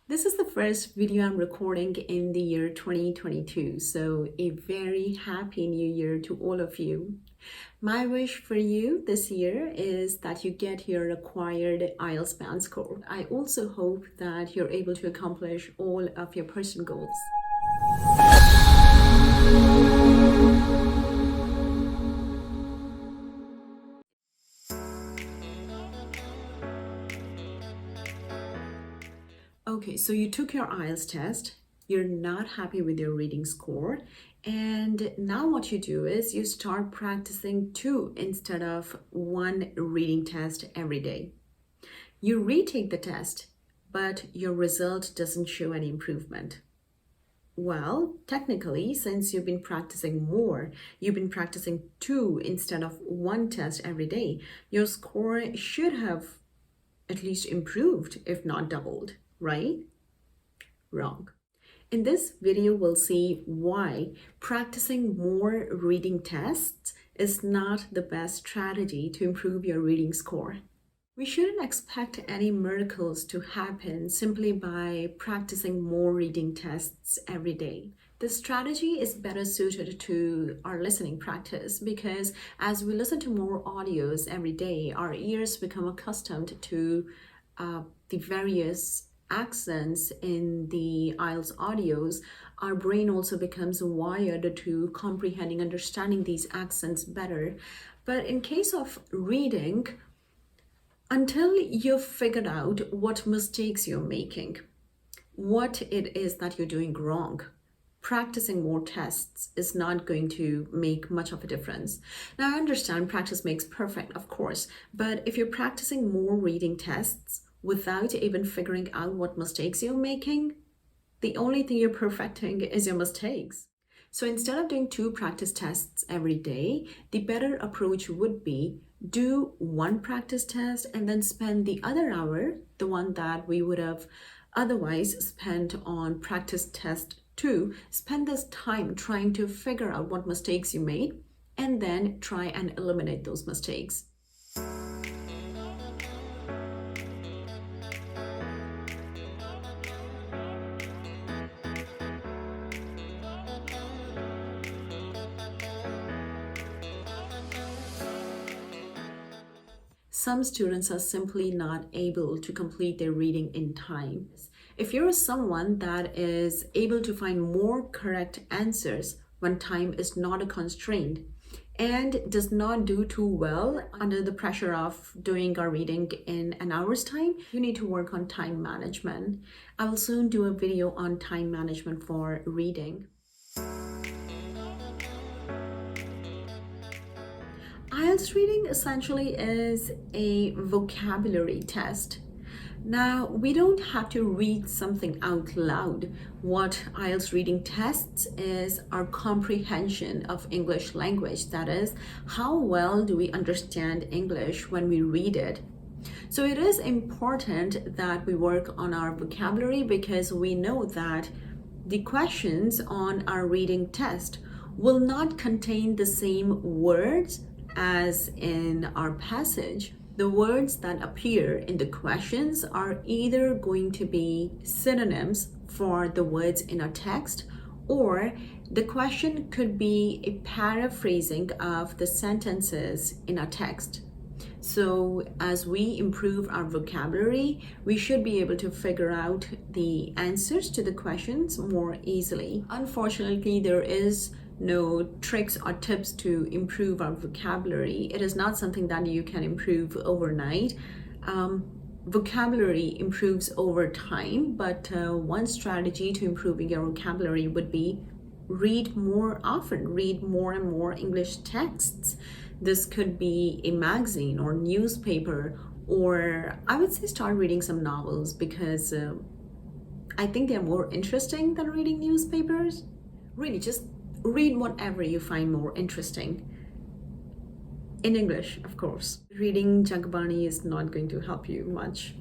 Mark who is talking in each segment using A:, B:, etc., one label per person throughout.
A: This is the first video I'm recording in the year 2022, so a very happy new year to all of you. My wish for you this year is that you get your required IELTS band score. I also hope that you're able to accomplish all of your personal goals. Okay, so you took your IELTS test, you're not happy with your reading score, and now what you do is you start practicing 2 instead of 1 reading test every day. You retake the test, but your result doesn't show any improvement. Well, technically, since you've been practicing more, you've been practicing 2 instead of 1 test every day, your score should have at least improved, if not doubled, right? Wrong. In this video, we'll see why practicing more reading tests is not the best strategy to improve your reading score. We shouldn't expect any miracles to happen simply by practicing more reading tests every day. The strategy is better suited to our listening practice because as we listen to more audios every day, our ears become accustomed to the various accents in the IELTS audios. Our brain also becomes wired to comprehending, understanding these accents better. But in case of reading, until you've figured out what mistakes you're making, what it is that you're doing wrong, practicing more tests is not going to make much of a difference. Now, I understand practice makes perfect, of course, but if you're practicing more reading tests without even figuring out what mistakes you're making, the only thing you're perfecting is your mistakes. So instead of doing 2 practice tests every day, the better approach would be do 1 practice test and then spend the other hour, the one that we would have otherwise spent on practice test 2, spend this time trying to figure out what mistakes you made and then try and eliminate those mistakes. Some students are simply not able to complete their reading in time. If you're someone that is able to find more correct answers when time is not a constraint and does not do too well under the pressure of doing our reading in an hour's time, you need to work on time management. I will soon do a video on time management for reading. IELTS reading essentially is a vocabulary test. Now, we don't have to read something out loud. What IELTS reading tests is our comprehension of English language. That is, how well do we understand English when we read it? So it is important that we work on our vocabulary because we know that the questions on our reading test will not contain the same words as in our passage. The words that appear in the questions are either going to be synonyms for the words in our text, or the question could be a paraphrasing of the sentences in our text. So as we improve our vocabulary, we should be able to figure out the answers to the questions more easily. Unfortunately, there is no tricks or tips to improve our vocabulary. It is not something that you can improve overnight. Vocabulary improves over time, but one strategy to improving your vocabulary would be read more often, read more and more English texts. This could be a magazine or newspaper, or I would say start reading some novels because I think they're more interesting than reading newspapers. Really, just read whatever you find more interesting. In English, of course. Reading Jagbani is not going to help you much.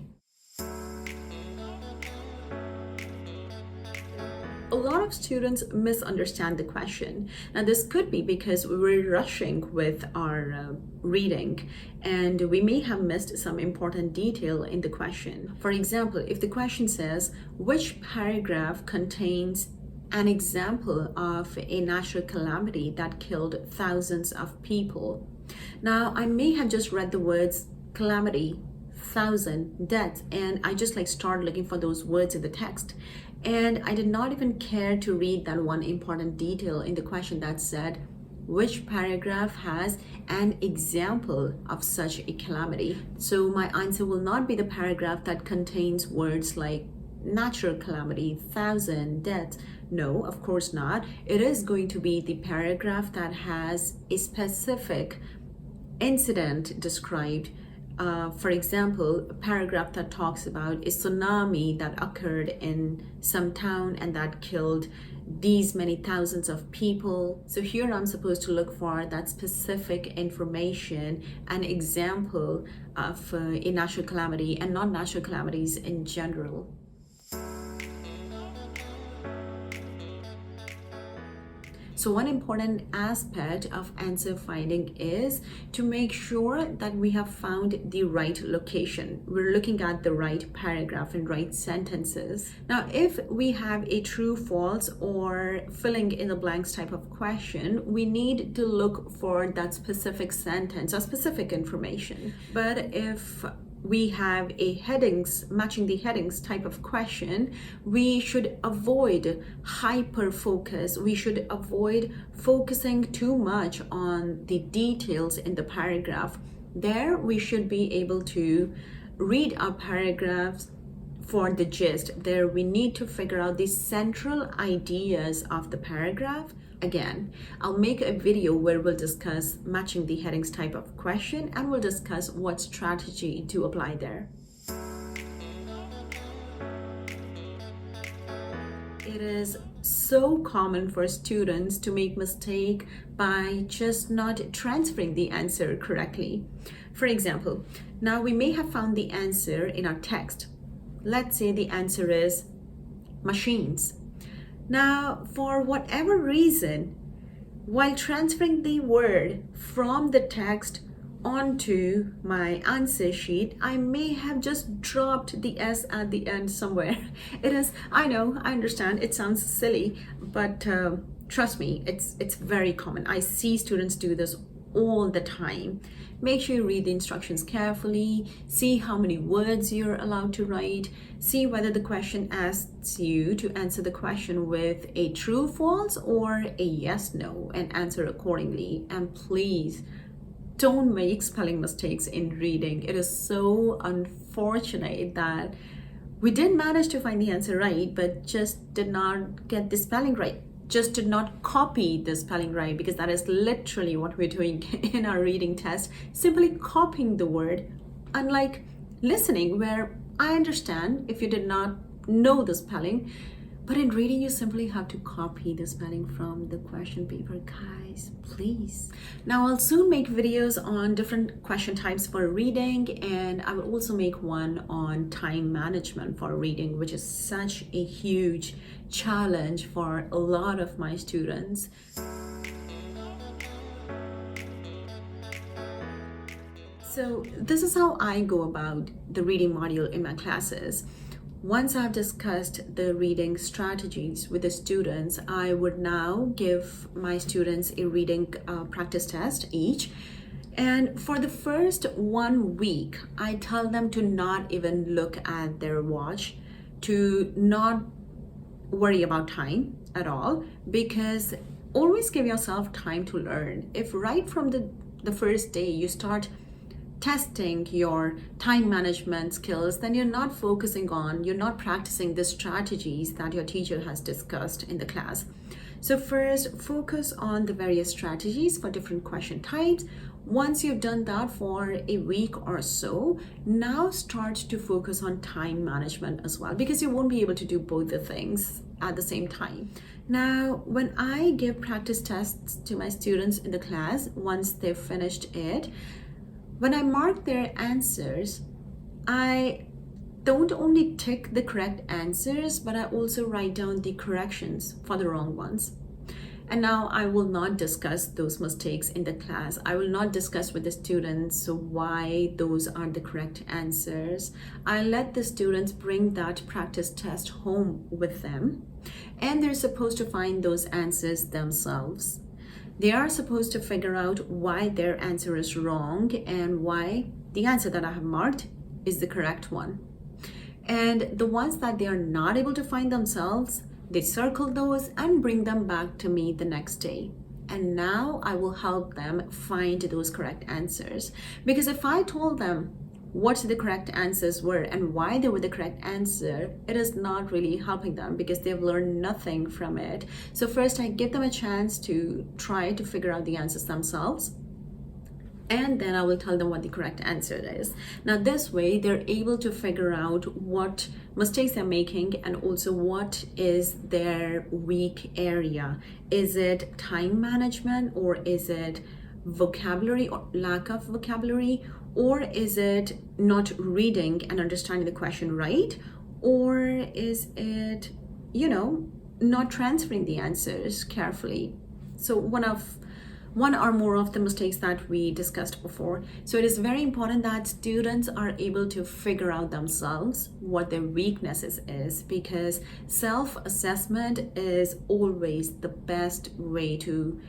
A: A lot of students misunderstand the question. Now, this could be because we're rushing with our reading and we may have missed some important detail in the question. For example, if the question says, which paragraph contains an example of a natural calamity that killed thousands of people? Now, I may have just read the words calamity, thousand, death, and I just started looking for those words in the text. And I did not even care to read that one important detail in the question that said, which paragraph has an example of such a calamity? So my answer will not be the paragraph that contains words like natural calamity, thousand, death. No, of course not. It is going to be the paragraph that has a specific incident described. For example, a paragraph that talks about a tsunami that occurred in some town and that killed these many thousands of people. So here I'm supposed to look for that specific information, an example of a natural calamity and not natural calamities in general. So one important aspect of answer finding is to make sure that we have found the right location. We're looking at the right paragraph and right sentences. Now, if we have a true, false, or filling in the blanks type of question, we need to look for that specific sentence or specific information. But if we have a headings, matching the headings type of question, we should avoid hyper focus. We should avoid focusing too much on the details in the paragraph. There we should be able to read our paragraphs for the gist. There we need to figure out the central ideas of the paragraph. Again, I'll make a video where we'll discuss matching the headings type of question and we'll discuss what strategy to apply there. It is so common for students to make mistake by just not transferring the answer correctly. For example, now we may have found the answer in our text. Let's say the answer is machines. Now, for whatever reason, while transferring the word from the text onto my answer sheet, I may have just dropped the S at the end somewhere. I know, I understand, it sounds silly, but trust me, it's very common. I see students do this all the time. Make sure you read the instructions carefully, see how many words you're allowed to write, see whether the question asks you to answer the question with a true, false, or a yes, no, and answer accordingly. And please don't make spelling mistakes in reading. It is so unfortunate that we did manage to find the answer right, but just did not get the spelling right. Just did not copy the spelling right, because that is literally what we're doing in our reading test, simply copying the word, unlike listening, where I understand if you did not know the spelling, but in reading you simply have to copy the spelling from the question paper. Guys, please. Now I'll soon make videos on different question types for reading, and I will also make one on time management for reading, which is such a huge challenge for a lot of my students. So this is how I go about the reading module in my classes. Once I've discussed the reading strategies with the students, I would now give my students a reading practice test each. And for the first 1 week, I tell them to not even look at their watch, to not worry about time at all, because always give yourself time to learn. If right from the first day you start testing your time management skills, then you're not practicing the strategies that your teacher has discussed in the class. So first, focus on the various strategies for different question types. Once you've done that for a week or so, now start to focus on time management as well, because you won't be able to do both the things at the same time. Now, when I give practice tests to my students in the class, once they've finished it, when I mark their answers, I don't only tick the correct answers, but I also write down the corrections for the wrong ones. And now I will not discuss those mistakes in the class. I will not discuss with the students why those are the correct answers. I let the students bring that practice test home with them, and they're supposed to find those answers themselves. They are supposed to figure out why their answer is wrong and why the answer that I have marked is the correct one. And the ones that they are not able to find themselves, they circle those and bring them back to me the next day. And now I will help them find those correct answers. Because if I told them what the correct answers were and why they were the correct answer, it is not really helping them because they've learned nothing from it. So first I give them a chance to try to figure out the answers themselves, and then I will tell them what the correct answer is. Now this way they're able to figure out what mistakes they're making and also what is their weak area. Is it time management, or is it vocabulary or lack of vocabulary, or is it not reading and understanding the question right, or is it, not transferring the answers carefully. So one or more of the mistakes that we discussed before. So it is very important that students are able to figure out themselves what their weaknesses is, because self-assessment is always the best way to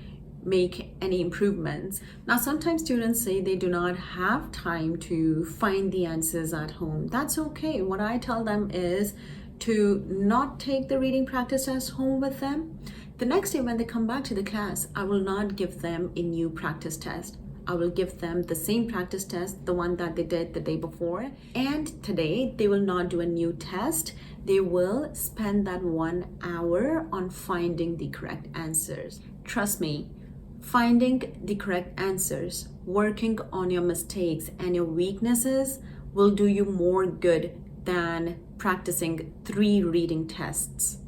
A: make any improvements. Now, sometimes students say they do not have time to find the answers at home. That's okay. What I tell them is to not take the reading practice test home with them. The next day when they come back to the class, I will not give them a new practice test. I will give them the same practice test, the one that they did the day before. And today they will not do a new test. They will spend that 1 hour on finding the correct answers. Trust me, finding the correct answers, working on your mistakes and your weaknesses will do you more good than practicing 3 reading tests.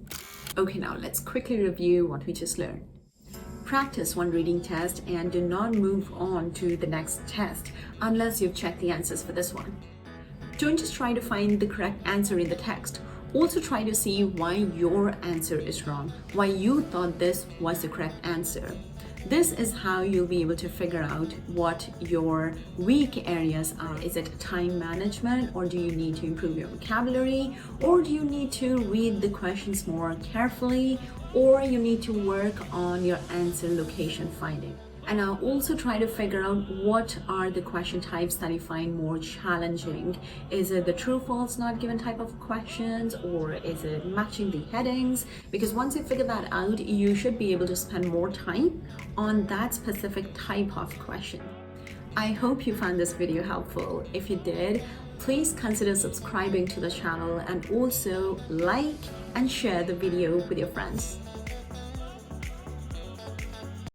A: Okay, now let's quickly review what we just learned. Practice 1 reading test and do not move on to the next test unless you've checked the answers for this one. Don't just try to find the correct answer in the text. Also try to see why your answer is wrong, why you thought this was the correct answer. This is how you'll be able to figure out what your weak areas are. Is it time management, or do you need to improve your vocabulary, or do you need to read the questions more carefully, or you need to work on your answer location finding. And I'll also try to figure out what are the question types that you find more challenging. Is it the true false not given type of questions, or is it matching the headings? Because once you figure that out, you should be able to spend more time on that specific type of question. I hope you found this video helpful. If you did, please consider subscribing to the channel and also like and share the video with your friends.